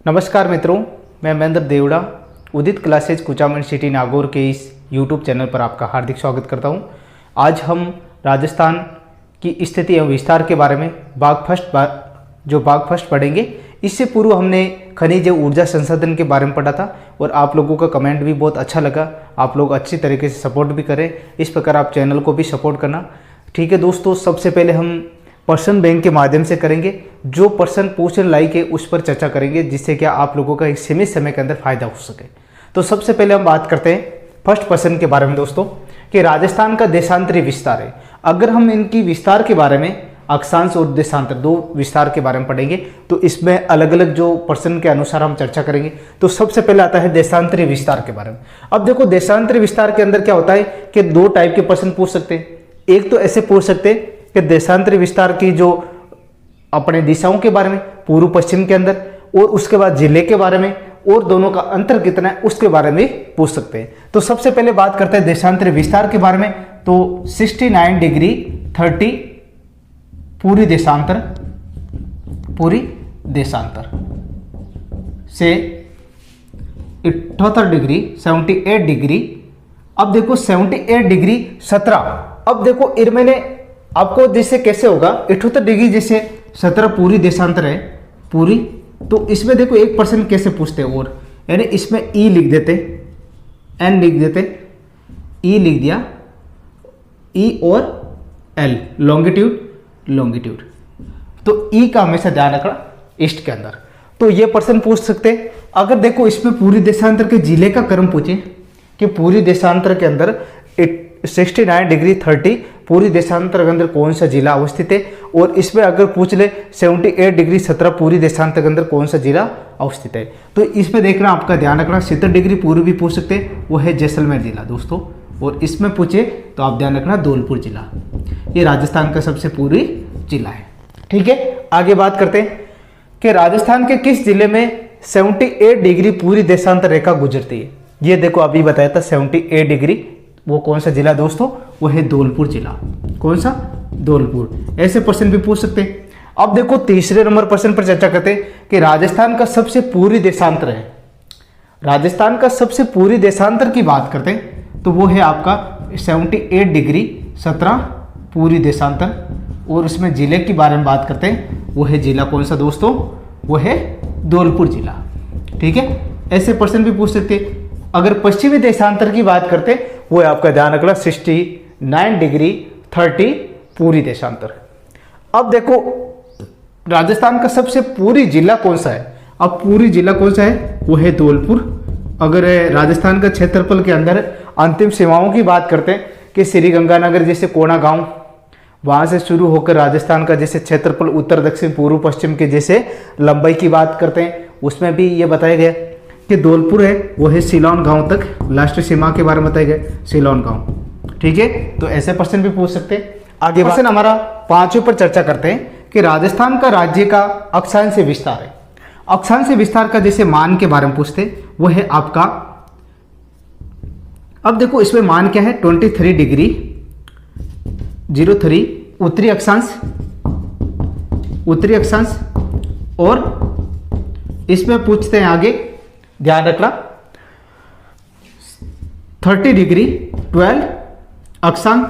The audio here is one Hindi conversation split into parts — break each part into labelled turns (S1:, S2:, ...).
S1: नमस्कार मित्रों, मैं महेंद्र देवड़ा उदित क्लासेज कुचामन सिटी नागौर के इस YouTube चैनल पर आपका हार्दिक स्वागत करता हूं। आज हम राजस्थान की स्थिति एवं विस्तार के बारे में भाग फर्स्ट पढ़ेंगे। इससे पूर्व हमने खनिज ऊर्जा संसाधन के बारे में पढ़ा था और आप लोगों का कमेंट भी बहुत अच्छा लगा। आप लोग अच्छी तरीके से सपोर्ट भी करें, इस प्रकार आप चैनल को भी सपोर्ट करना। ठीक है दोस्तों, सबसे पहले हम पर्सन बैंक के माध्यम से करेंगे। जो पर्सन पूछ लाइक है उस पर चर्चा करेंगे, जिससे क्या आप लोगों का एक सीमित समय के अंदर फायदा हो सके। तो सबसे पहले हम बात करते हैं फर्स्ट पर्सन के बारे में दोस्तों, कि राजस्थान का देशांतरी विस्तार है। अगर हम इनकी विस्तार के बारे में अक्षांश और देशांतर दो विस्तार के बारे में पढ़ेंगे तो इसमें अलग अलग जो पर्सन के अनुसार हम चर्चा करेंगे। तो सबसे पहले आता है देशांतरी विस्तार के बारे में। अब देखो, देशांतरी विस्तार के अंदर क्या होता है कि दो टाइप के पर्सन पूछ सकते हैं। एक तो ऐसे पूछ सकते हैं कि देशांतरी विस्तार की जो अपने दिशाओं के बारे में पूर्व पश्चिम के अंदर, और उसके बाद जिले के बारे में, और दोनों का अंतर कितना है उसके बारे में पूछ सकते हैं। तो सबसे पहले बात करते हैं देशांतरी विस्तार के बारे में। तो 69 डिग्री 30 पूरी देशांतर से 78 डिग्री 78 डिग्री। अब देखो 78 डिग्री 17। अब देखो मैंने आपको जैसे कैसे होगा, 78 डिग्री जैसे 17 पूरी देशांतर है पूरी। तो इसमें देखो एक पर्सन कैसे पूछते हैं, और यानी इसमें ई लिख देते, एन लिख देते, ई लिख दिया, ई और एल लॉन्गिट्यूड। तो ई का हमेशा ध्यान रखना ईस्ट के अंदर। तो ये पर्सन पूछ सकते हैं। अगर देखो इसमें पूरी देशांतर के जिले का क्रम पूछे कि पूरी देशांतर के अंदर 69 डिग्री 30 पूरी देशांतर के अंदर कौन सा जिला अवस्थित है, और इसमें अगर पूछ ले 78 डिग्री 17 पूरी देशांतर के अंदर कौन सा जिला अवस्थित है। तो इसमें देखना, आपका ध्यान रखना 70 डिग्री पूर्व भी पूछ सकते हैं, वो है जैसलमेर जिला दोस्तों। और इसमें पूछे तो आप ध्यान रखना धौलपुर जिला, ये राजस्थान का सबसे पूर्वी जिला है। ठीक है, आगे बात करते हैं कि राजस्थान के किस जिले में 78 डिग्री पूरी देशांतर रेखा गुजरती है। ये देखो अभी बताया था 78 डिग्री, वो कौन सा जिला दोस्तों, वो है धौलपुर जिला। कौन सा? धौलपुर। ऐसे प्रश्न भी पूछ सकते हैं। अब देखो तीसरे नंबर प्रश्न पर चर्चा करते हैं कि राजस्थान का सबसे पूर्वी देशांतर है। राजस्थान का सबसे पूर्वी देशांतर की बात करते हैं तो वो है आपका 78 डिग्री 17 पूरी देशांतर, और उसमें जिले के बारे में बात करते हैं, वो है जिला कौन सा दोस्तों, वो है धौलपुर जिला। ठीक है, ऐसे प्रश्न भी पूछ सकते हैं। अगर पश्चिमी देशांतर की बात करते हैं, वो है आपका ध्यान रखना 69 डिग्री 30 पूरी देशांतर। अब देखो राजस्थान का सबसे पूरी जिला कौन सा है। अब पूरी जिला कौन सा है, वो है धौलपुर। अगर राजस्थान का क्षेत्रफल के अंदर अंतिम सीमाओं की बात करते हैं कि श्री गंगानगर जैसे कोना गांव, वहां से शुरू होकर राजस्थान का जैसे क्षेत्रफल उत्तर दक्षिण पूर्व पश्चिम के जैसे लंबाई की बात करते हैं, उसमें भी ये बताया गया कि धौलपुर है वो है सिलोन गांव तक, लास्ट सीमा के बारे में बताया गया सिलोन गांव। ठीक है, तो ऐसे प्रश्न भी पूछ सकते हैं। आगे प्रश्न हमारा 5वें पर चर्चा करते हैं कि राजस्थान का राज्य का अक्षांश विस्तार है। अक्षांश विस्तार का जैसे मान के बारे में पूछते हैं, वो है आपका, अब देखो इसमें मान क्या है 23 डिग्री 03 उत्तरी अक्षांश, और इसमें पूछते हैं आगे, ध्यान रखना 30 डिग्री 12 अक्षांश,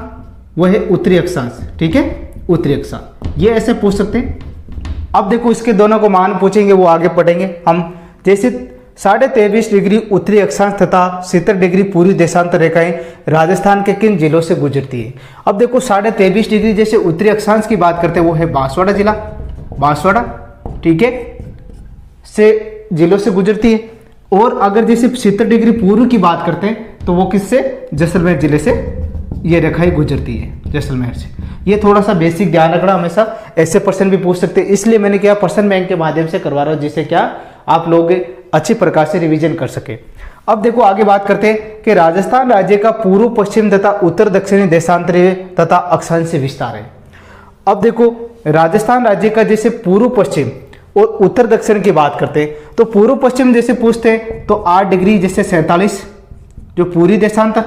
S1: वह है उत्तरी अक्षांश। ठीक है, उत्तरी अक्षांश, ये ऐसे पूछ सकते हैं। अब देखो इसके दोनों को मान पूछेंगे, वो आगे पढ़ेंगे हम। जैसे 23.5 डिग्री उत्तरी अक्षांश तथा 70 डिग्री पूर्वी देशांतर रेखाएं राजस्थान के किन जिलों से गुजरती है। अब देखो 23.5 डिग्री जैसे उत्तरी अक्षांश की बात करते हैं, वो है बांसवाड़ा जिला, बांसवाड़ा, ठीक है, से जिलों से गुजरती है। और अगर जैसे 70 डिग्री पूर्व की बात करते हैं तो वो किससे, जैसलमेर जिले से ये रेखाएं गुजरती है, जैसलमेर से। ये थोड़ा सा बेसिक ध्यान रखना, हमेशा ऐसे प्रश्न भी पूछ सकते हैं, इसलिए मैंने क्या पर्सन बैंक के माध्यम से करवा रहा हूं, जिससे क्या आप लोग अच्छी प्रकार से रिवीजन कर सके। अब देखो आगे बात करते हैं कि राजस्थान राज्य का पूर्व पश्चिम तथा उत्तर दक्षिणी देशांतरीय तथा अक्षांश विस्तार है। अब देखो राजस्थान राज्य का जैसे पूर्व पश्चिम और उत्तर दक्षिण की बात करते हैं तो पूर्व पश्चिम जैसे पूछते हैं तो 8 डिग्री जैसे 47 जो पूरी देशांतर,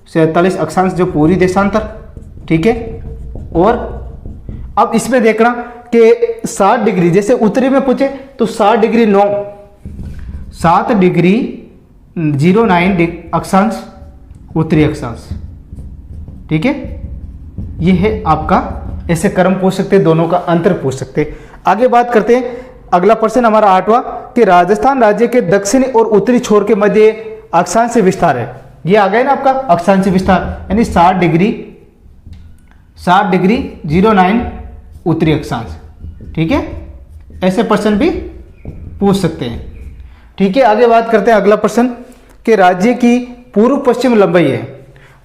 S1: 47 अक्षांश जो पूरी देशांतर, ठीक है। और अब इसमें देखना कि 60 डिग्री जैसे उत्तरी में पूछे तो 60 डिग्री 9 7 डिग्री 09 अक्षांश उत्तरी अक्षांश। ठीक है, ये है आपका, ऐसे क्रम पूछ सकते हैं, दोनों का अंतर पूछ सकते हैं। आगे बात करते हैं, अगला प्रश्न हमारा 8वां कि राजस्थान राज्य के दक्षिणी और उत्तरी छोर के मध्य अक्षांश विस्तार है। ये आ गया ना आपका अक्षांश विस्तार, यानी 60 डिग्री 09 उत्तरी अक्षांश। ठीक है, ऐसे प्रश्न भी पूछ सकते हैं। ठीक है, आगे बात करते हैं अगला प्रश्न कि राज्य की पूर्व पश्चिम लंबाई है।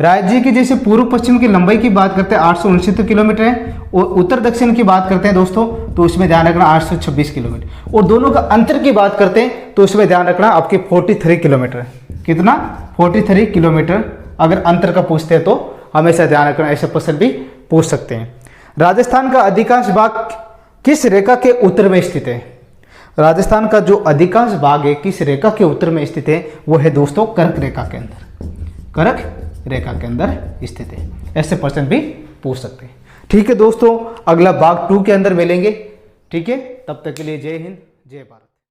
S1: राज्य की जैसे पूर्व पश्चिम की लंबाई की बात करते हैं 869 किलोमीटर है, और उत्तर दक्षिण की बात करते हैं दोस्तों तो इसमें ध्यान रखना 826 किलोमीटर, और दोनों का अंतर की बात करते हैं तो इसमें ध्यान रखना आपके 43 किलोमीटर है। कितना? 43 किलोमीटर। अगर अंतर का पूछते हैं तो हमेशा ध्यान रखना, ऐसे प्रश्न भी पूछ सकते हैं। राजस्थान का अधिकांश भाग किस रेखा के उत्तर में स्थित है? राजस्थान का जो अधिकांश भाग है किस रेखा के उत्तर में स्थित है? वो है दोस्तों कर्क रेखा के अंदर, कर्क रेखा के अंदर स्थित है। ऐसे प्रश्न भी पूछ सकते हैं। ठीक है दोस्तों, अगला भाग 2 के अंदर मिलेंगे। ठीक है, तब तक के लिए जय हिंद, जय भारत।